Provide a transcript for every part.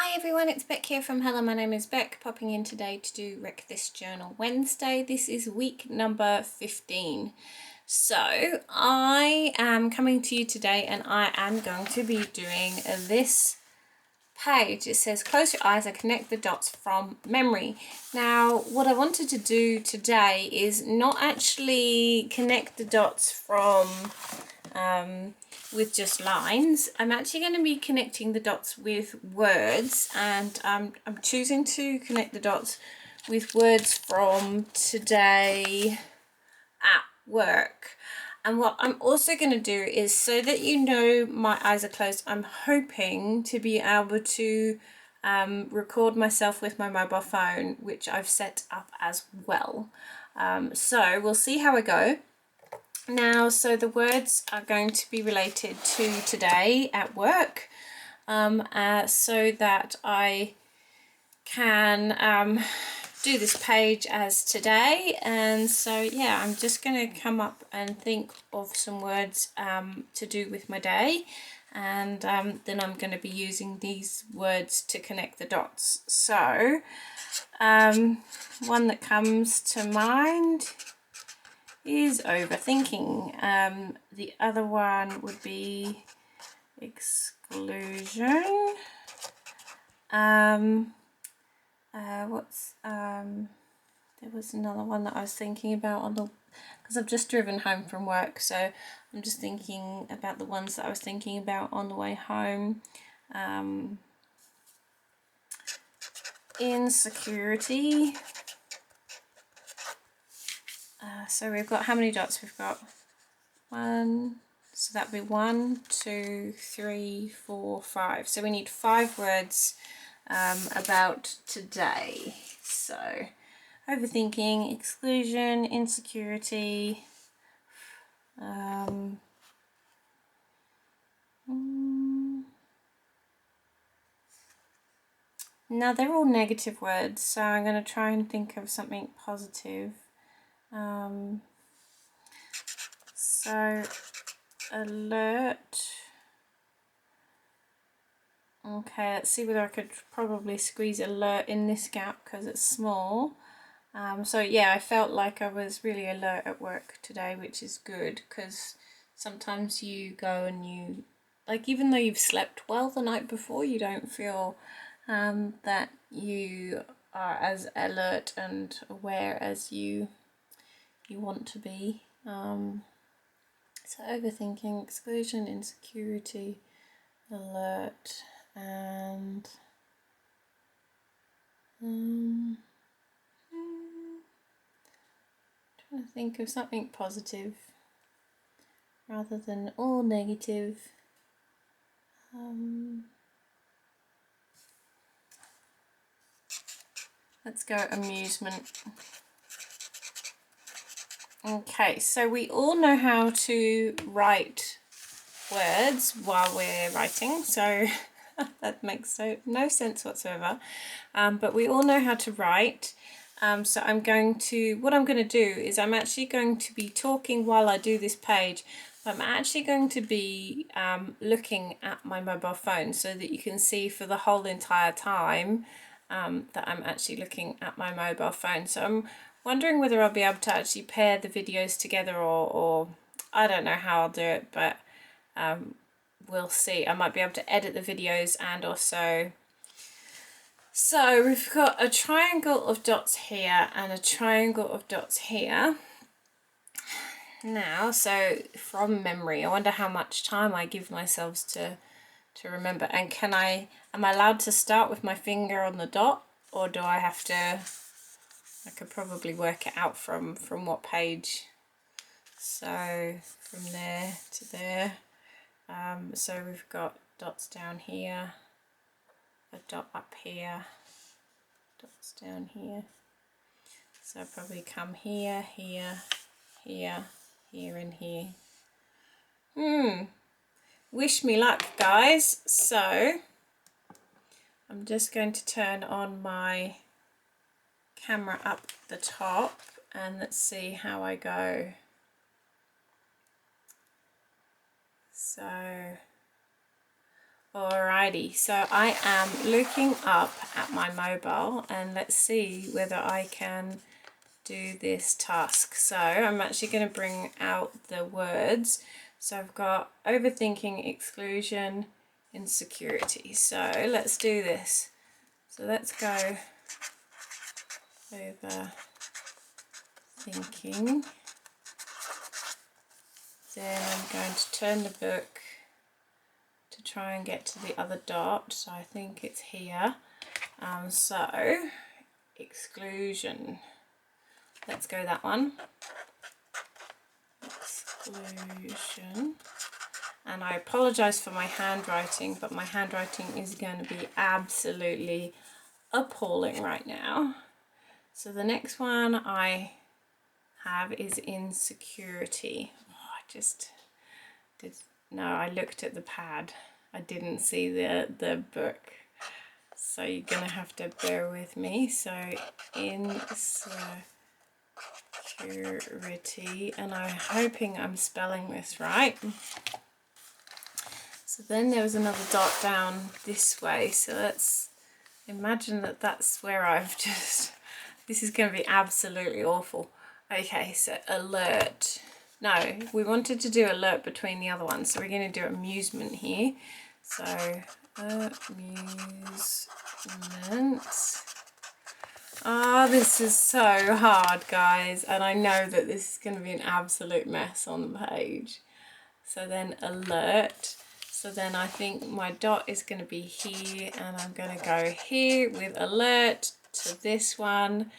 Hi everyone, it's Beck here from Hello, my name is Beck, popping in today to do Wreck This Journal Wednesday. This is week number 15. So I am coming to you today and I am going to be doing this page. It says close your eyes and connect the dots from memory. Now what I wanted to do today is not actually connect the dots from with just lines. I'm actually going to be connecting the dots with words, and I'm choosing to connect the dots with words from today at work. And what I'm also going to do is, so that you know my eyes are closed, I'm hoping to be able to record myself with my mobile phone, which I've set up as well. So we'll see how I go. Now, so the words are going to be related to today at work, so that I can do this page as today. And so yeah, I'm just going to come up and think of some words to do with my day, and then I'm going to be using these words to connect the dots. So one that comes to mind is overthinking. The other one would be exclusion. There was another one that I was thinking about because I've just driven home from work, so I'm just thinking about the ones that I was thinking about on the way home. Insecurity. So we've got, how many dots? We've got one, so that'd be 1, 2, 3, 4, 5. So we need 5 words about today. So overthinking, exclusion, insecurity, now they're all negative words, so I'm going to try and think of something positive. So alert. Okay, let's see whether I could probably squeeze alert in this gap because it's small. So yeah, I felt like I was really alert at work today, which is good, because sometimes you go and you, like, even though you've slept well the night before, you don't feel that you are as alert and aware as you want to be. So overthinking, exclusion, insecurity, alert, and trying to think of something positive rather than all negative. Let's go amusement. Okay, so we all know how to write words while we're writing, so that makes no sense whatsoever, but we all know how to write. So what I'm going to do is I'm actually going to be talking while I do this page. I'm actually going to be looking at my mobile phone so that you can see for the whole entire time that I'm actually looking at my mobile phone. So I'm wondering whether I'll be able to actually pair the videos together, or I don't know how I'll do it, but we'll see. I might be able to edit the videos and also... So we've got a triangle of dots here and a triangle of dots here. Now, so from memory, I wonder how much time I give myself to remember. And am I allowed to start with my finger on the dot, or do I have to... I could probably work it out from what page. So from there to there. So we've got dots down here, a dot up here, dots down here. So I'll probably come here, here, here, here and here. Wish me luck, guys. So I'm just going to turn on my camera up the top and let's see how I go. So Alrighty, so I am looking up at my mobile and let's see whether I can do this task. So I'm actually going to bring out the words. So I've got overthinking, exclusion, insecurity. So let's do this. So let's go overthinking. Then I'm going to turn the book to try and get to the other dot. So I think it's here. So exclusion. Let's go that one. Exclusion. And I apologize for my handwriting, but my handwriting is going to be absolutely appalling right now. So the next one I have is insecurity. I looked at the pad. I didn't see the book. So you're going to have to bear with me. So insecurity, and I'm hoping I'm spelling this right. So then there was another dot down this way, so let's imagine that that's where I've just, this is going to be absolutely awful. Okay, so alert. No, we wanted to do alert between the other ones, so we're going to do amusement here. So amusement. Oh, this is so hard, guys, and I know that this is going to be an absolute mess on the page. So then alert. So then I think my dot is going to be here, and I'm going to go here with alert to this one.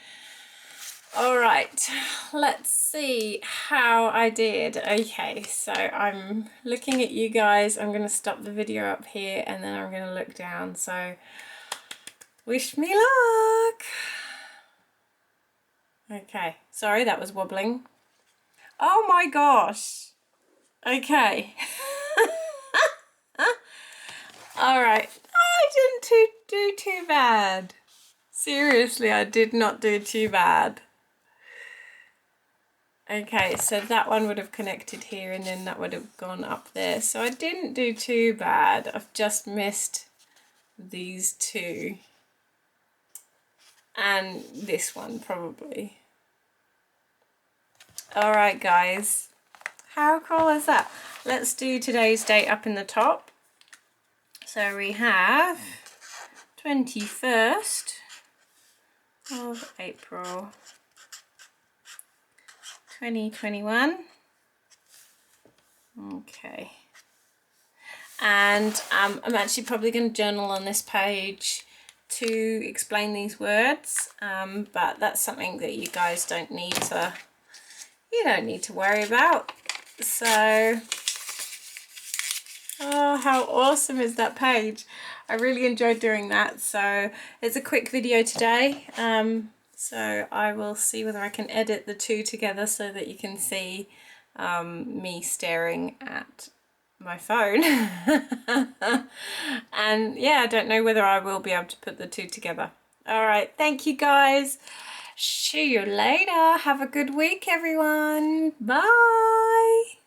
All right, let's see how I did. Okay, so I'm looking at you guys. I'm going to stop the video up here, and then I'm going to look down. So wish me luck. Okay, sorry, that was wobbling. Oh my gosh. Okay. All right, I didn't do too bad. Seriously, I did not do too bad. Okay, so that one would have connected here and then that would have gone up there. So I didn't do too bad. I've just missed these two. And this one probably. All right, guys. How cool is that? Let's do today's date up in the top. So we have 21st of April 2021. Okay. And I'm actually probably going to journal on this page to explain these words, but that's something that you guys don't need to worry about. So, oh, how awesome is that page? I really enjoyed doing that. So it's a quick video today. So I will see whether I can edit the two together so that you can see me staring at my phone. And yeah, I don't know whether I will be able to put the two together. All right, thank you guys. See you later. Have a good week, everyone. Bye.